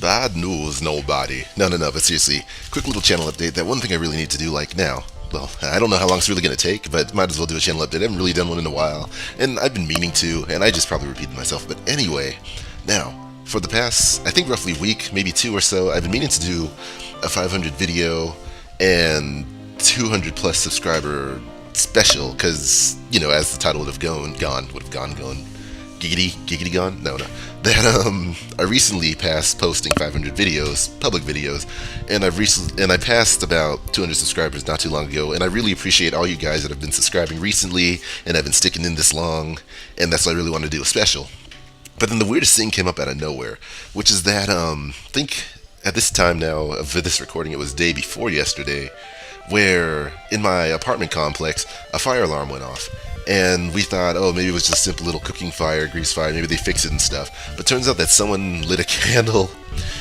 Bad news, nobody. No, but seriously, quick little channel update. That one thing I really need to do, like now. Well, I don't know how long it's really going to take, but might as well do a channel update. I haven't really done one in a while, and I've been meaning to, and I just probably repeated myself. But anyway, now, for the past, I think roughly week, maybe two or so, I've been meaning to do a 500 video and 200 plus subscriber special, because, you know, as the title would have gone, giggity gone? No. That I recently passed posting 500 videos, public videos, and I passed about 200 subscribers not too long ago, and I really appreciate all you guys that have been subscribing recently and have been sticking in this long, and that's why I really want to do a special. But then the weirdest thing came up out of nowhere, which is that I think at this time now of this recording, it was day before yesterday, where in my apartment complex a fire alarm went off. And we thought, oh, maybe it was just a simple little cooking fire, grease fire, maybe they fix it and stuff. But turns out that someone lit a candle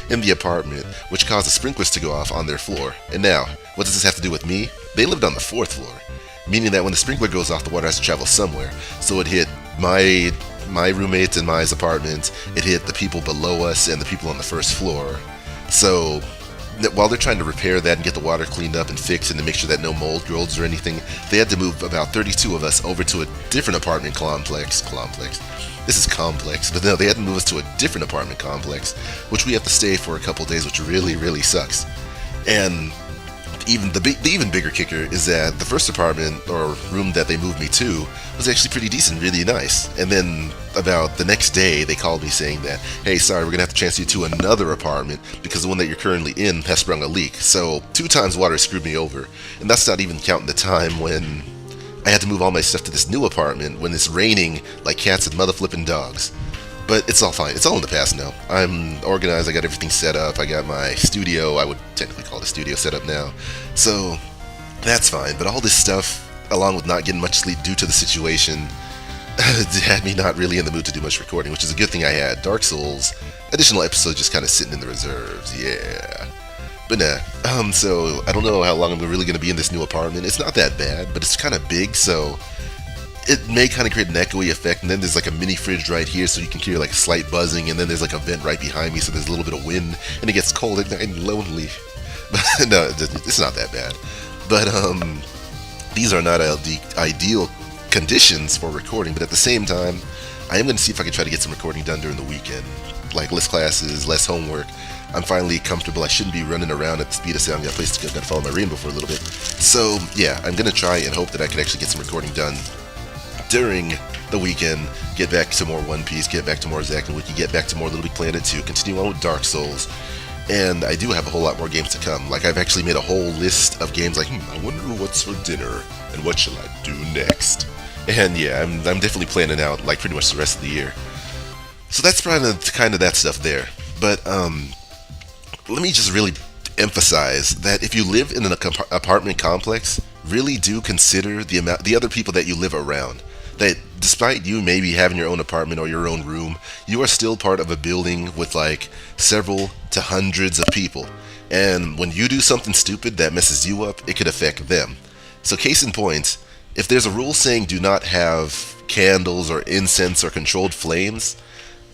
in the apartment, which caused the sprinklers to go off on their floor. And now, what does this have to do with me? They lived on the 4th floor, meaning that when the sprinkler goes off, the water has to travel somewhere. So it hit my roommates and my apartment, it hit the people below us and the people on the 1st floor. So while they're trying to repair that and get the water cleaned up and fixed and to make sure that no mold grows or anything, they had to move about 32 of us over to a different apartment complex. This is complex, but no, they had to move us to a different apartment complex, which we have to stay for a couple days, which really sucks. And the even bigger kicker is that the first apartment or room that they moved me to was actually pretty decent, really nice. And then about the next day, they called me saying that, hey, sorry, we're gonna have to transfer you to another apartment because the one that you're currently in has sprung a leak. So 2 times water screwed me over, and that's not even counting the time when I had to move all my stuff to this new apartment when it's raining like cats and mother flipping dogs. But it's all fine. It's all in the past now. I'm organized. I got everything set up. I got my studio. I would technically call it a studio set up now. So that's fine. But all this stuff, along with not getting much sleep due to the situation, had me not really in the mood to do much recording, which is a good thing I had. Dark Souls, additional episodes just kind of sitting in the reserves. Yeah. But nah. So I don't know how long I'm really going to be in this new apartment. It's not that bad, but it's kind of big, so it may kind of create an echoey effect. And then there's like a mini fridge right here, so you can hear like a slight buzzing, and then there's like a vent right behind me, so there's a little bit of wind, and it gets cold at night and lonely. But no, it's not that bad. But these are not ideal conditions for recording, but at the same time, I am going to see if I can try to get some recording done during the weekend, like less classes, less homework. I'm finally comfortable. I shouldn't be running around at the speed of sound. I got a place to go. Got to follow my rainbow for a little bit. So yeah, I'm going to try and hope that I can actually get some recording done during the weekend, get back to more One Piece, get back to more Zack and Wiki, get back to more Little Big Planet 2, continue on with Dark Souls, and I do have a whole lot more games to come. Like, I've actually made a whole list of games like, I wonder what's for dinner, and what shall I do next? And yeah, I'm definitely planning out, like, pretty much the rest of the year. So that's probably kind of that stuff there. But, let me just really emphasize that if you live in an apartment complex, really do consider the other people that you live around. That despite you maybe having your own apartment or your own room, you are still part of a building with like several to hundreds of people. And when you do something stupid that messes you up, it could affect them. So case in point, if there's a rule saying do not have candles or incense or controlled flames,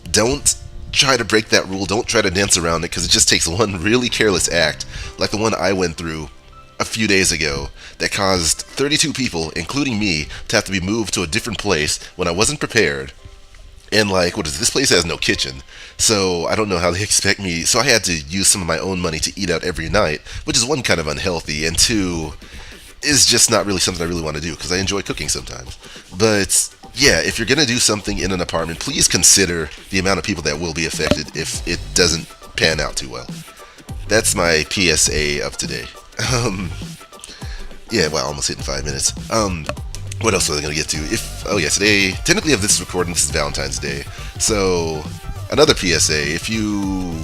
don't try to break that rule. Don't try to dance around it, because it just takes one really careless act, like the one I went through a few days ago that caused 32 people, including me, to have to be moved to a different place when I wasn't prepared. And like, this place has no kitchen, so I don't know how they expect me. So I had to use some of my own money to eat out every night, which is one, kind of unhealthy, and two, is just not really something I really want to do, because I enjoy cooking sometimes. But yeah, if you're going to do something in an apartment, please consider the amount of people that will be affected if it doesn't pan out too well. That's my PSA of today. Yeah, well, almost hitting 5 minutes. What else was I going to get to? Today, technically of this recording, this is Valentine's Day. So, another PSA, if you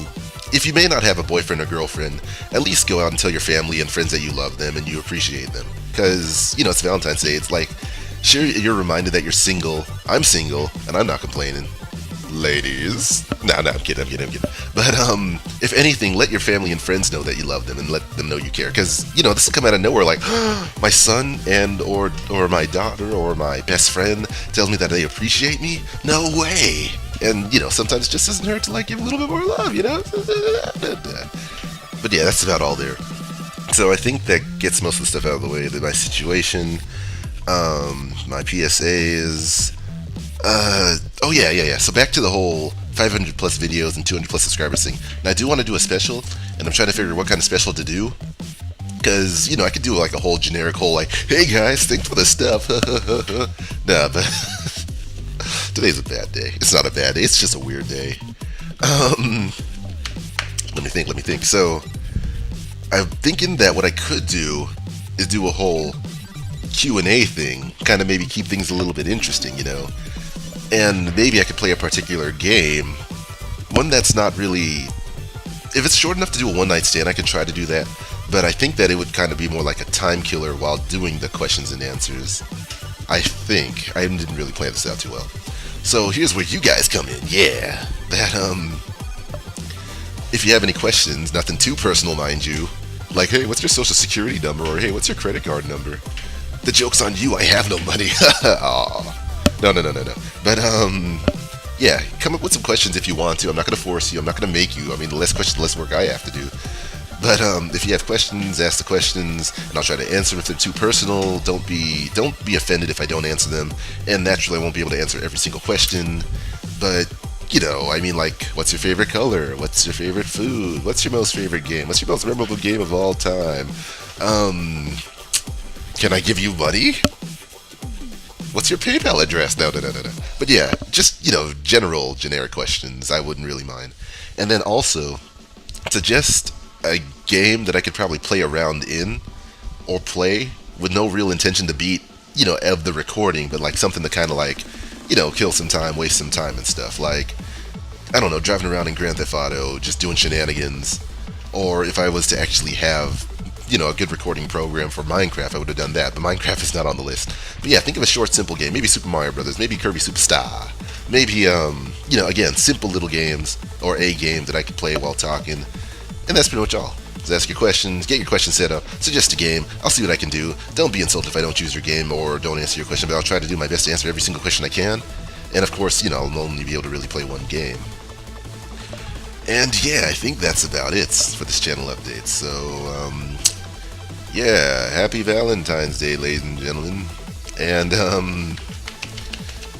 may not have a boyfriend or girlfriend, at least go out and tell your family and friends that you love them and you appreciate them. Because, it's Valentine's Day. It's like, sure, you're reminded that you're single. I'm single, and I'm not complaining. ladies. No, I'm kidding. But if anything, let your family and friends know that you love them and let them know you care. Because this will come out of nowhere. Like my son and or my daughter or my best friend tells me that they appreciate me. No way. And sometimes it just doesn't hurt to like give a little bit more love. But yeah, that's about all there. So I think that gets most of the stuff out of the way. My situation, my PSAs. Oh yeah. So back to the whole 500 plus videos and 200 plus subscribers thing. Now I do want to do a special, and I'm trying to figure what kind of special to do. Because I could do like a whole generic whole like, hey guys, thanks for the stuff. Nah, but today's a bad day. It's not a bad day. It's just a weird day. Let me think. So I'm thinking that what I could do is do a whole Q&A thing, kind of maybe keep things a little bit interesting, and maybe I could play a particular game, one that's not really, if it's short enough to do a one night stand, I could try to do that, but I think that it would kind of be more like a time killer while doing the questions and answers. I think I didn't really plan this out too well, so here's where you guys come in. Yeah, that if you have any questions, nothing too personal, mind you, like, hey, what's your social security number, or hey, what's your credit card number? The joke's on you, I have no money. Aw. No. But, yeah, come up with some questions if you want to. I'm not going to force you. I'm not going to make you. I mean, the less questions, the less work I have to do. But if you have questions, ask the questions, and I'll try to answer them if they're too personal. Don't be offended if I don't answer them. And naturally, I won't be able to answer every single question. But, I mean, like, what's your favorite color? What's your favorite food? What's your most favorite game? What's your most memorable game of all time? Can I give you money? What's your PayPal address? No. But yeah, just, generic questions. I wouldn't really mind. And then also, suggest a game that I could probably play around in, or play with no real intention to beat, of the recording, but like something to kind of like, kill some time, waste some time and stuff. Like, I don't know, driving around in Grand Theft Auto, just doing shenanigans. Or if I was to actually have a good recording program for Minecraft, I would have done that, but Minecraft is not on the list. But yeah, think of a short, simple game. Maybe Super Mario Brothers, maybe Kirby Superstar, maybe, again, simple little games, or a game that I could play while talking. And that's pretty much all. Just ask your questions, get your questions set up, suggest a game, I'll see what I can do. Don't be insulted if I don't choose your game or don't answer your question, but I'll try to do my best to answer every single question I can. And of course, I'll only be able to really play one game. And yeah, I think that's about it for this channel update. So, yeah, happy Valentine's Day, ladies and gentlemen. And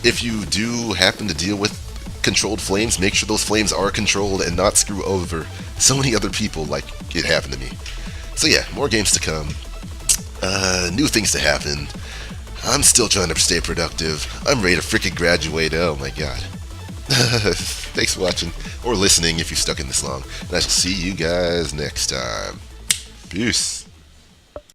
if you do happen to deal with controlled flames, make sure those flames are controlled and not screw over so many other people like it happened to me. So yeah, more games to come. New things to happen. I'm still trying to stay productive. I'm ready to freaking graduate. Oh my god. Thanks for watching, or listening if you've stuck in this long. And I shall see you guys next time. Peace.